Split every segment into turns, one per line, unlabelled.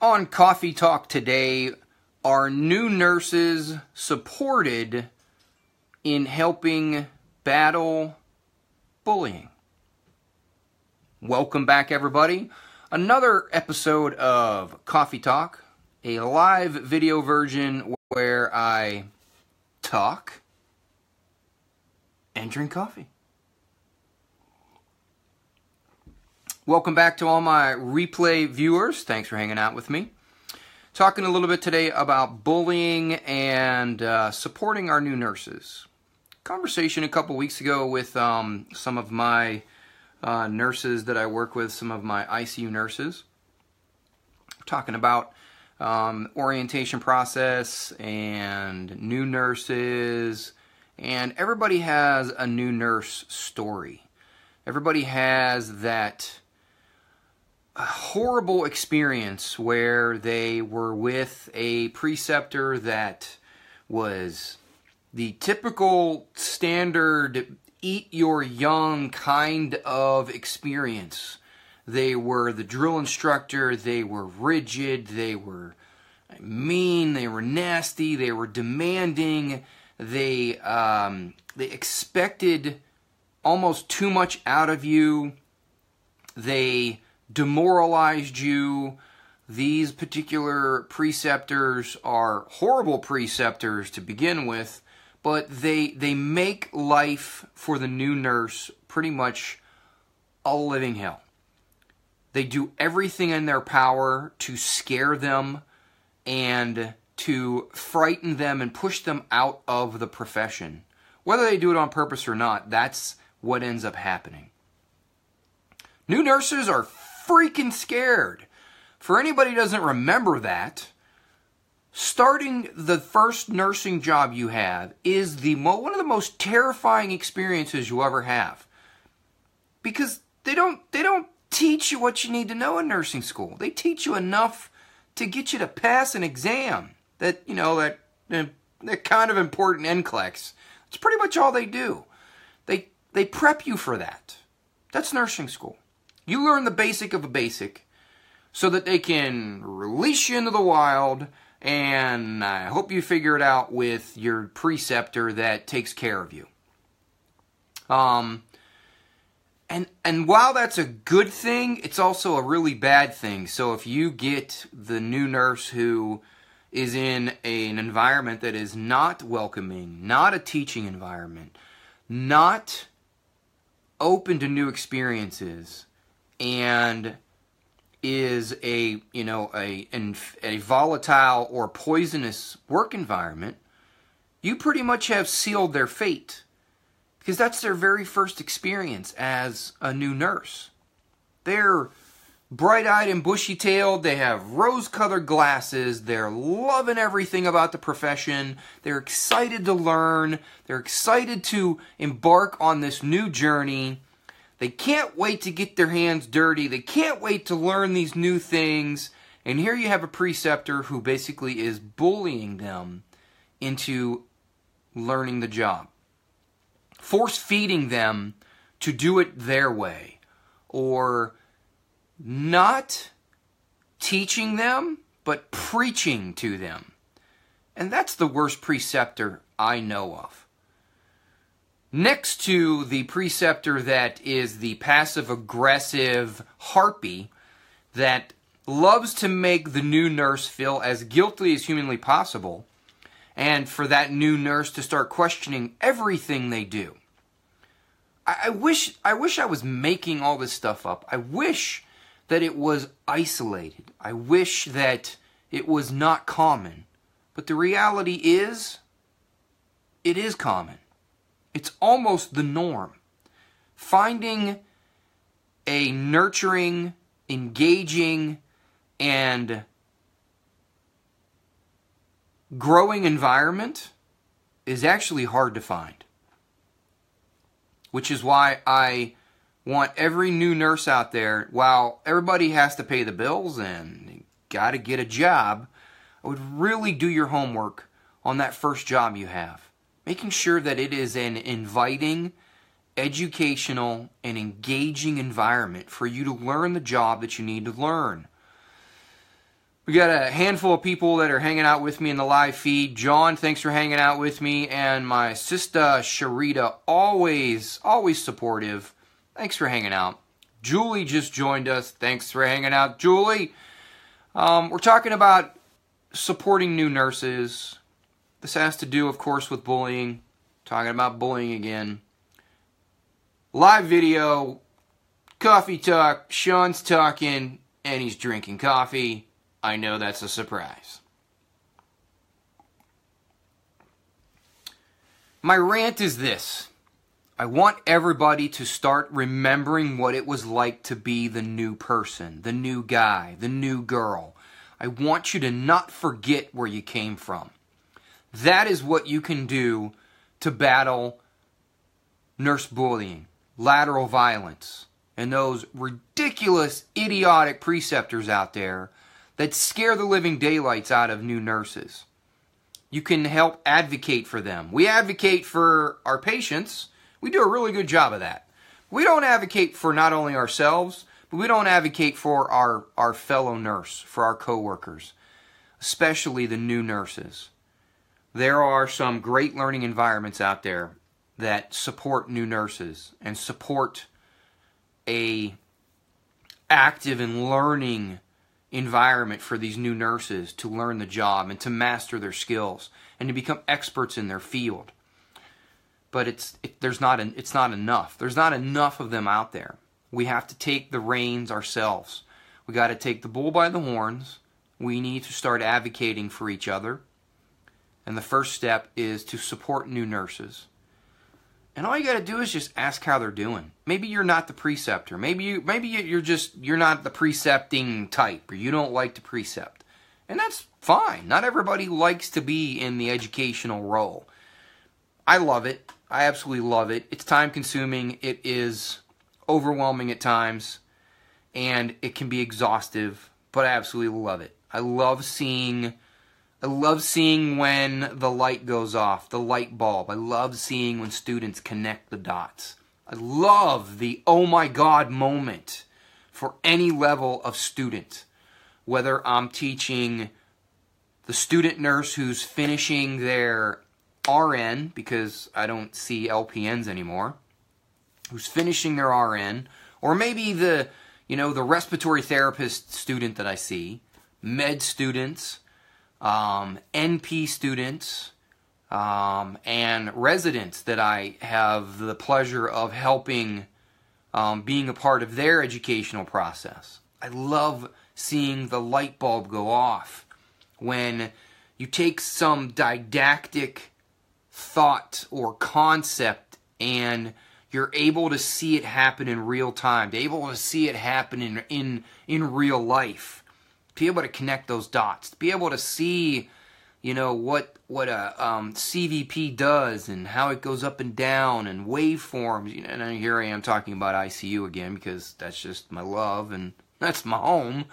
On Coffee Talk today, are new nurses supported in helping battle bullying? Welcome back, everybody. Another episode of Coffee Talk, a live video version where I talk and drink coffee. Welcome back to all my replay viewers. Thanks for hanging out with me. Talking a little bit today about bullying and supporting our new nurses. Conversation a couple weeks ago with some of my nurses that I work with, some of my ICU nurses. Talking about orientation process and new nurses. And everybody has a new nurse story. Everybody has that horrible experience where they were with a preceptor that was the typical standard eat your young kind of experience. They were the drill instructor, they were rigid, they were mean, they were nasty, they were demanding, they expected almost too much out of you, they demoralized you. These particular preceptors are horrible preceptors to begin with, but they make life for the new nurse pretty much a living hell. They do everything in their power to scare them and to frighten them and push them out of the profession. Whether they do it on purpose or not, that's what ends up happening. New nurses are freaking scared. For anybody who doesn't remember that, starting the first nursing job you have is one of the most terrifying experiences you'll ever have. Because they don't teach you what you need to know in nursing school. They teach you enough to get you to pass an exam. That kind of important NCLEX. It's pretty much all they do. They prep you for that. That's nursing school. You learn the basic of a basic so that they can release you into the wild, and I hope you figure it out with your preceptor that takes care of you. And while that's a good thing, it's also a really bad thing. So if you get the new nurse who is in an environment that is not welcoming, not a teaching environment, not open to new experiences, and is a volatile or poisonous work environment, you pretty much have sealed their fate. Because that's their very first experience as a new nurse. They're bright-eyed and bushy-tailed, they have rose-colored glasses, they're loving everything about the profession, they're excited to learn, they're excited to embark on this new journey. They can't wait to get their hands dirty. They can't wait to learn these new things. And here you have a preceptor who basically is bullying them into learning the job. Force-feeding them to do it their way. Or not teaching them, but preaching to them. And that's the worst preceptor I know of. Next to the preceptor that is the passive-aggressive harpy that loves to make the new nurse feel as guilty as humanly possible, and for that new nurse to start questioning everything they do. I wish I was making all this stuff up. I wish that it was isolated. I wish that it was not common. But the reality is, it is common. It's almost the norm. Finding a nurturing, engaging, and growing environment is actually hard to find. Which is why I want every new nurse out there, while everybody has to pay the bills and got to get a job, I would really do your homework on that first job you have. Making sure that it is an inviting, educational, and engaging environment for you to learn the job that you need to learn. We got a handful of people that are hanging out with me in the live feed. John, thanks for hanging out with me. And my sister, Sharita, always supportive. Thanks for hanging out. Julie just joined us. Thanks for hanging out, Julie. We're talking about supporting new nurses. This has to do, of course, with bullying. Talking about bullying again. Live video, coffee talk. Sean's talking, and he's drinking coffee. I know that's a surprise. My rant is this. I want everybody to start remembering what it was like to be the new person, the new guy, the new girl. I want you to not forget where you came from. That is what you can do to battle nurse bullying, lateral violence, and those ridiculous, idiotic preceptors out there that scare the living daylights out of new nurses. You can help advocate for them. We advocate for our patients. We do a really good job of that. We don't advocate for not only ourselves, but we don't advocate for our fellow nurse, for our coworkers, especially the new nurses. There are some great learning environments out there that support new nurses and support a active and learning environment for these new nurses to learn the job and to master their skills and to become experts in their field. But it's not enough. There's not enough of them out there. We have to take the reins ourselves. We got to take the bull by the horns. We need to start advocating for each other. And the first step is to support new nurses. And all you got to do is just ask how they're doing. Maybe you're not the preceptor. Maybe you're not the precepting type, or you don't like to precept. And that's fine. Not everybody likes to be in the educational role. I love it. I absolutely love it. It's time consuming. It is overwhelming at times, and it can be exhaustive, but I absolutely love it. I love seeing when the light goes off, the light bulb. I love seeing when students connect the dots. I love the oh my God moment for any level of student. Whether I'm teaching the student nurse who's finishing their RN, because I don't see LPNs anymore, who's finishing their RN, or maybe the respiratory therapist student that I see, med students, NP students, and residents that I have the pleasure of helping, being a part of their educational process. I love seeing the light bulb go off when you take some didactic thought or concept and you're able to see it happen in real time, to able to see it happen in real life. To be able to connect those dots, to be able to see, what a CVP does and how it goes up and down and waveforms. And here I am talking about ICU again because that's just my love and that's my home.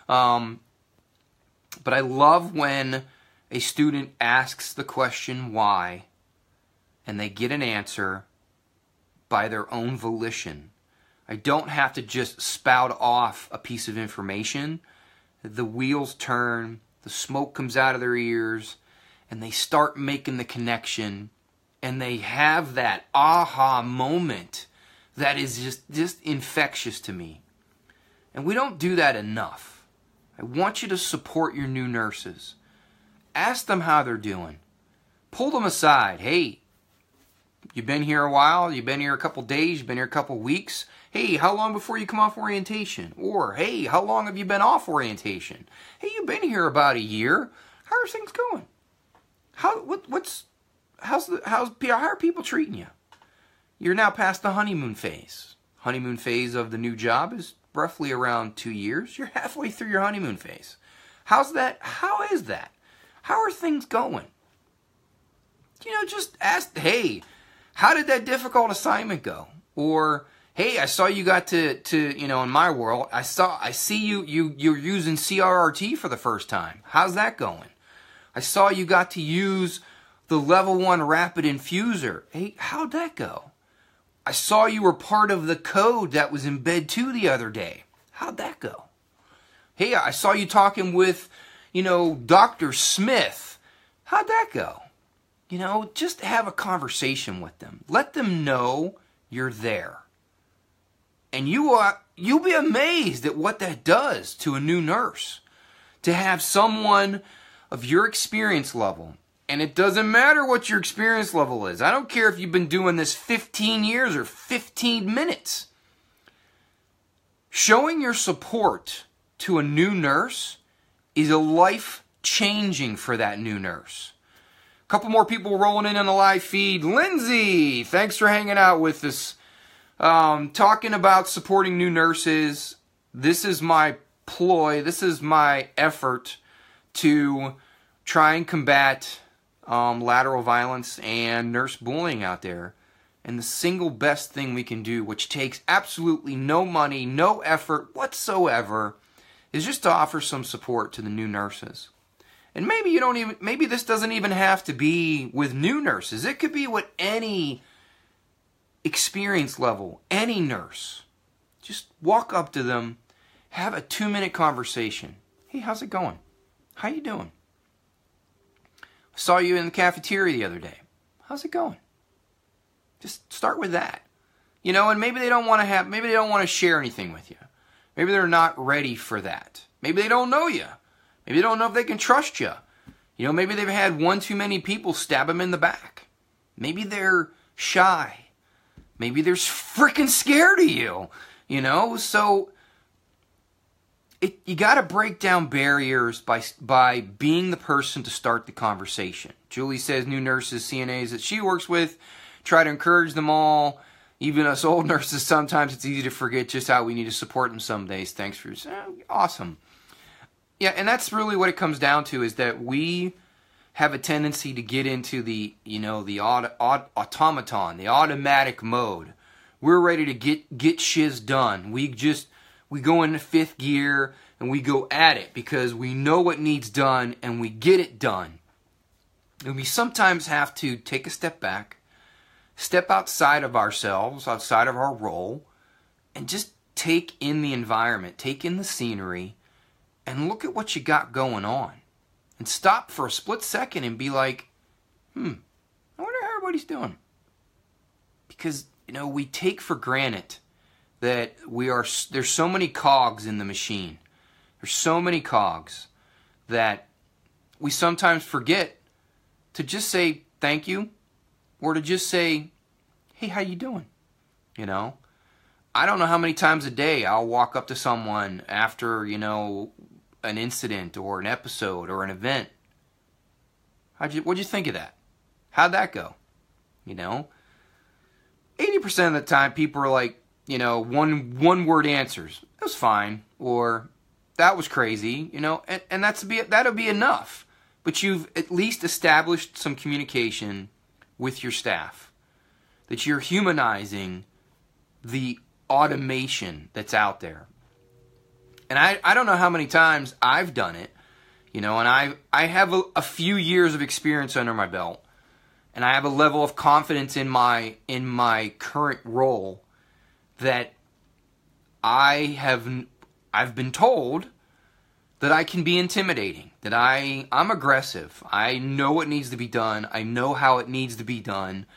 But I love when a student asks the question why, and they get an answer by their own volition. I don't have to just spout off a piece of information. The wheels turn, the smoke comes out of their ears, and they start making the connection, and they have that aha moment that is just infectious to me. And we don't do that enough. I want you to support your new nurses. Ask them how they're doing. Pull them aside. Hey, you've been here a while, you've been here a couple days, you've been here a couple weeks. Hey, how long before you come off orientation? Or, hey, how long have you been off orientation? Hey, you've been here about a year. How are things going? How are people treating you? You're now past the honeymoon phase. Honeymoon phase of the new job is roughly around 2 years. You're halfway through your honeymoon phase. How's that? How is that? How are things going? Just ask, hey, how did that difficult assignment go? Or, hey, I saw you got to in my world, I see you're using CRRT for the first time. How's that going? I saw you got to use the level 1 rapid infuser. Hey, how'd that go? I saw you were part of the code that was in bed 2 the other day. How'd that go? Hey, I saw you talking with, Dr. Smith. How'd that go? Just have a conversation with them. Let them know you're there. And you'll be amazed at what that does to a new nurse. To have someone of your experience level. And it doesn't matter what your experience level is. I don't care if you've been doing this 15 years or 15 minutes. Showing your support to a new nurse is a life-changing for that new nurse. A couple more people rolling in on the live feed. Lindsay, thanks for hanging out with us. Talking about supporting new nurses. This is my ploy. This is my effort to try and combat lateral violence and nurse bullying out there. And the single best thing we can do, which takes absolutely no money, no effort whatsoever, is just to offer some support to the new nurses. And maybe this doesn't even have to be with new nurses. It could be with any experience level, any nurse. Just walk up to them, have a 2-minute conversation. Hey, how's it going? How you doing? I saw you in the cafeteria the other day. How's it going? Just start with that. And maybe they don't want to share anything with you. Maybe they're not ready for that. Maybe they don't know you. Maybe they don't know if they can trust you. Maybe they've had one too many people stab them in the back. Maybe they're shy. Maybe they're freaking scared of you. So you got to break down barriers by being the person to start the conversation. Julie says new nurses, CNAs that she works with, try to encourage them all. Even us old nurses, sometimes it's easy to forget just how we need to support them some days. Thanks for awesome. Yeah, and that's really what it comes down to, is that we have a tendency to get into the automaton, the automatic mode. We're ready to get shiz done. We go into 5th gear and we go at it because we know what needs done and we get it done. And we sometimes have to take a step back, step outside of ourselves, outside of our role, and just take in the environment, take in the scenery, and look at what you got going on. And stop for a split second and be like, I wonder how everybody's doing. Because, we take for granted that there's so many cogs in the machine. There's so many cogs that we sometimes forget to just say thank you, or to just say, hey, how you doing? I don't know how many times a day I'll walk up to someone after, an incident or an episode or an event. What'd you think of that? How'd that go? 80% of the time people are like, one word answers. That was fine, or that was crazy, and that'll be enough. But you've at least established some communication with your staff, that you're humanizing the automation that's out there. And I don't know how many times I've done it, and I have a few years of experience under my belt, and I have a level of confidence in my current role that I've been told that I can be intimidating, that I'm aggressive. I know what needs to be done. I know how it needs to be done.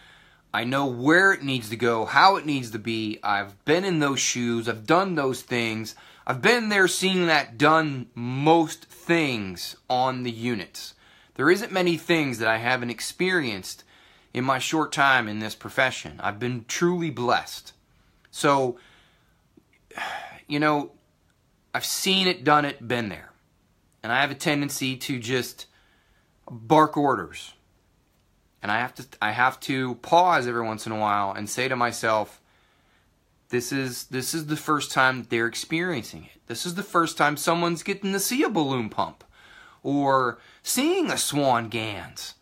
I know where it needs to go, how it needs to be. I've been in those shoes. I've done those things. I've been there seeing that done most things on the units. There isn't many things that I haven't experienced in my short time in this profession. I've been truly blessed. So, I've seen it, done it, been there. And I have a tendency to just bark orders. And I have to pause every once in a while and say to myself, this is the first time that they're experiencing it. This is the first time someone's getting to see a balloon pump or seeing a Swan Gans.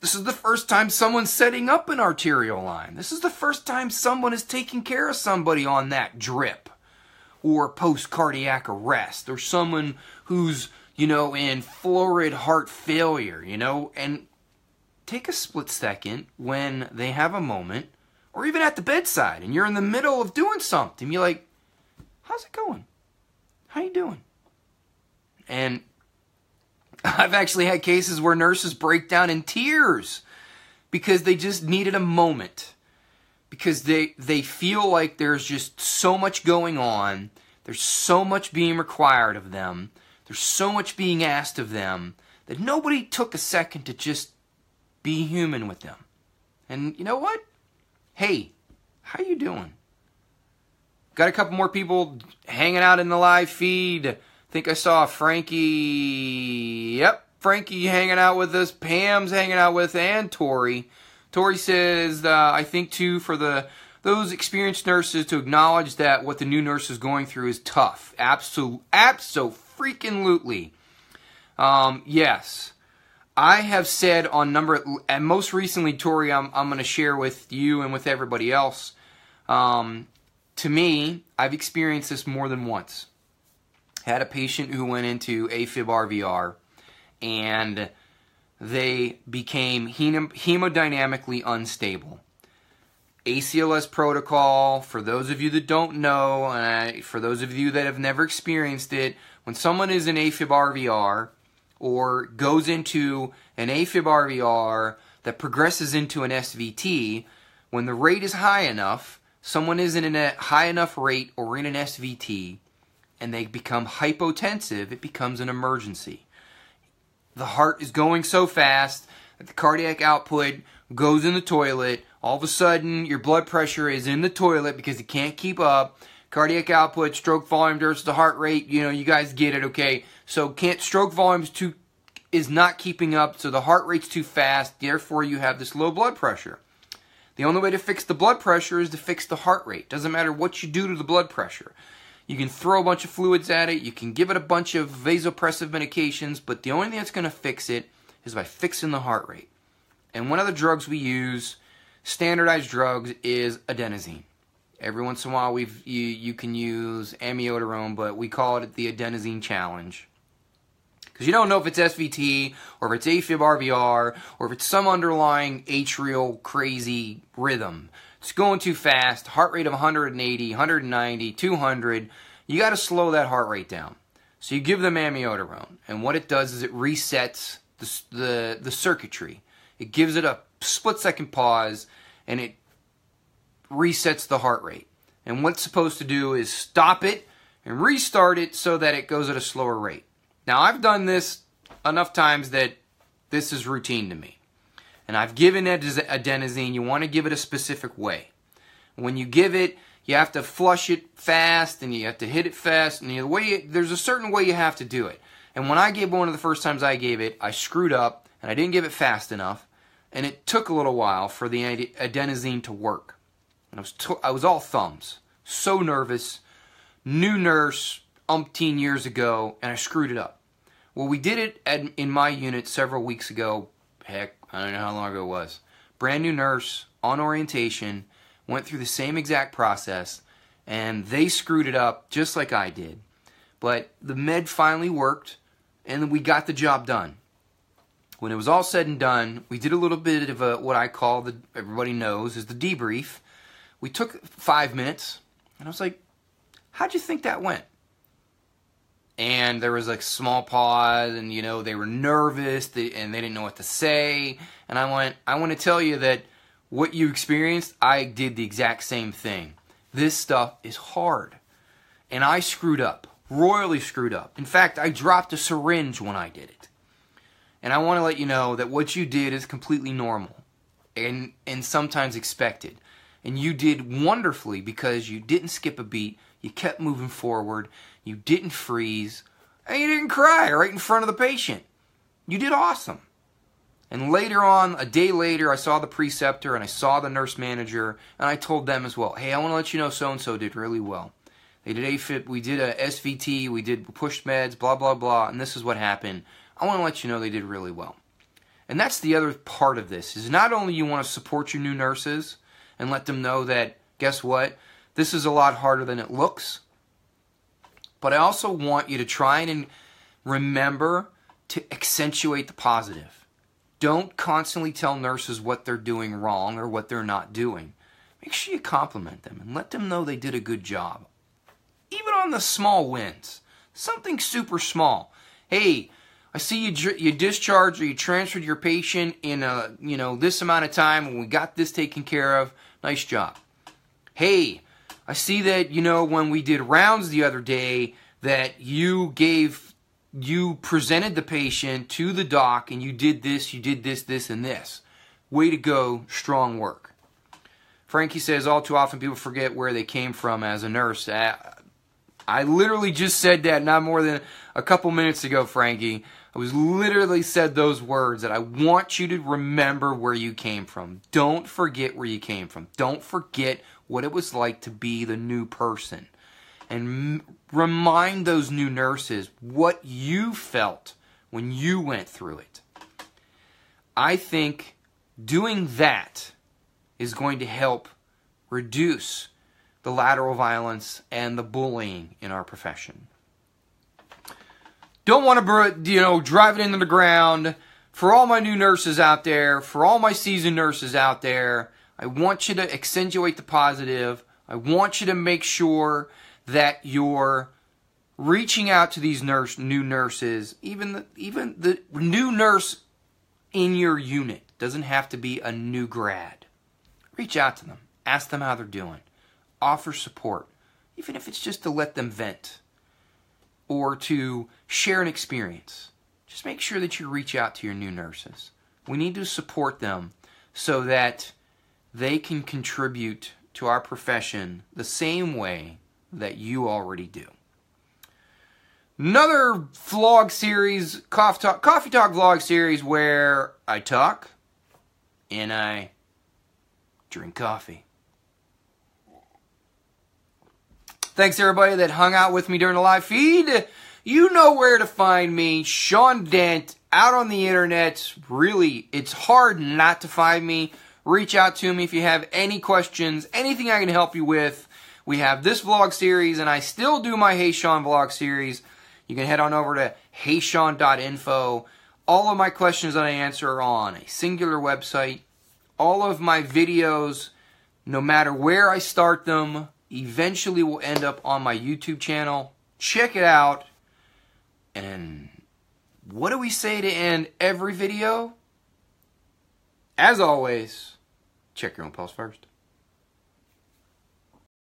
This is the first time someone's setting up an arterial line. This is the first time someone is taking care of somebody on that drip or post-cardiac arrest, or someone who's, in florid heart failure, and take a split second when they have a moment, or even at the bedside, and you're in the middle of doing something. You're like, how's it going? How you doing? And I've actually had cases where nurses break down in tears because they just needed a moment. Because they feel like there's just so much going on. There's so much being required of them. There's so much being asked of them that nobody took a second to just be human with them. And you know what? Hey, how you doing? Got a couple more people hanging out in the live feed. I think I saw Frankie. Yep, Frankie hanging out with us. Pam's hanging out with us, and Tori. Tori says, I think too, for those experienced nurses to acknowledge that what the new nurse is going through is tough. Abso-freaking-lutely. Yes. I have said on and most recently, Tori, I'm going to share with you and with everybody else. To me, I've experienced this more than once. Had a patient who went into AFib RVR, and they became hemodynamically unstable. ACLS protocol, for those of you that don't know, for those of you that have never experienced it, when someone is in AFib RVR or goes into an AFib RVR that progresses into an SVT, when the rate is high enough, someone is in a high enough rate or in an SVT, and they become hypotensive, it becomes an emergency. The heart is going so fast that the cardiac output goes in the toilet. All of a sudden, your blood pressure is in the toilet because it can't keep up. Cardiac output, stroke volume versus the heart rate, you guys get it, okay? So stroke volume is not keeping up, so the heart rate's too fast, therefore you have this low blood pressure. The only way to fix the blood pressure is to fix the heart rate. Doesn't matter what you do to the blood pressure. You can throw a bunch of fluids at it, you can give it a bunch of vasopressive medications, but the only thing that's going to fix it is by fixing the heart rate. And one of the drugs we use, standardized drugs, is adenosine. Every once in a while you can use amiodarone, but we call it the adenosine challenge. Because you don't know if it's SVT, or if it's AFib RVR, or if it's some underlying atrial crazy rhythm. It's going too fast, heart rate of 180, 190, 200. You got to slow that heart rate down. So you give them amiodarone, and what it does is it resets the circuitry. It gives it a split-second pause, and it resets the heart rate. And what it's supposed to do is stop it and restart it so that it goes at a slower rate. Now, I've done this enough times that this is routine to me. And I've given it as adenosine. You want to give it a specific way. When you give it, you have to flush it fast, and you have to hit it fast, and there's a certain way you have to do it. And when I gave one of the first times I gave it, I screwed up, and I didn't give it fast enough, and it took a little while for the adenosine to work. And I was all thumbs. So nervous. New nurse, umpteen years ago, and I screwed it up. Well, we did it in my unit several weeks ago. Heck, I don't know how long ago it was. Brand new nurse, on orientation, went through the same exact process, and they screwed it up just like I did. But the med finally worked, and we got the job done. When it was all said and done, we did a little bit of what I call, everybody knows, is the debrief. We took 5 minutes, and I was like, how'd you think that went? And there was like small pause, and they were nervous, and they didn't know what to say. And I want to tell you that what you experienced, I did the exact same thing. This stuff is hard. And I screwed up, royally screwed up. In fact, I dropped a syringe when I did it. And I want to let you know that what you did is completely normal and sometimes expected. And you did wonderfully because you didn't skip a beat. You kept moving forward. You didn't freeze. And you didn't cry right in front of the patient. You did awesome. And later on, a day later, I saw the preceptor and I saw the nurse manager, and I told them as well, hey, I want to let you know so-and-so did really well. They did AFib, we did a SVT, we did pushed meds, blah, blah, blah, and this is what happened. I want to let you know they did really well. And that's the other part of this, is not only you want to support your new nurses and let them know that, guess what, this is a lot harder than it looks, but I also want you to try and remember to accentuate the positive. Don't constantly tell nurses what they're doing wrong or what they're not doing. Make sure you compliment them and let them know they did a good job. Even on the small wins, something super small. Hey, I see you discharged or you transferred your patient in this amount of time and we got this taken care of. Nice job. Hey, I see that, when we did rounds the other day that you presented the patient to the doc and you did this, this, and this. Way to go, strong work. Frankie says, all too often people forget where they came from as a nurse. I literally just said that not more than a couple minutes ago, Frankie. I was literally said those words that I want you to remember where you came from. Don't forget where you came from. Don't forget what it was like to be the new person. And remind those new nurses what you felt when you went through it. I think doing that is going to help reduce the lateral violence and the bullying in our profession. Don't want to, drive it into the ground. For all my new nurses out there, for all my seasoned nurses out there, I want you to accentuate the positive. I want you to make sure that you're reaching out to these new nurses, even the new nurse in your unit. Doesn't have to be a new grad. Reach out to them. Ask them how they're doing. Offer support, even if it's just to let them vent or to share an experience. Just make sure that you reach out to your new nurses. We need to support them so that they can contribute to our profession the same way that you already do. Another vlog series, Coffee Talk vlog series where I talk and I drink coffee. Thanks everybody that hung out with me during the live feed. You know where to find me, Sean Dent, out on the internet. Really, it's hard not to find me. Reach out to me if you have any questions, anything I can help you with. We have this vlog series, and I still do my Hey Sean vlog series. You can head on over to heysean.info. All of my questions that I answer are on a singular website. All of my videos, no matter where I start them, eventually will end up on my YouTube channel. Check it out. And what do we say to end every video? As always, check your own pulse first.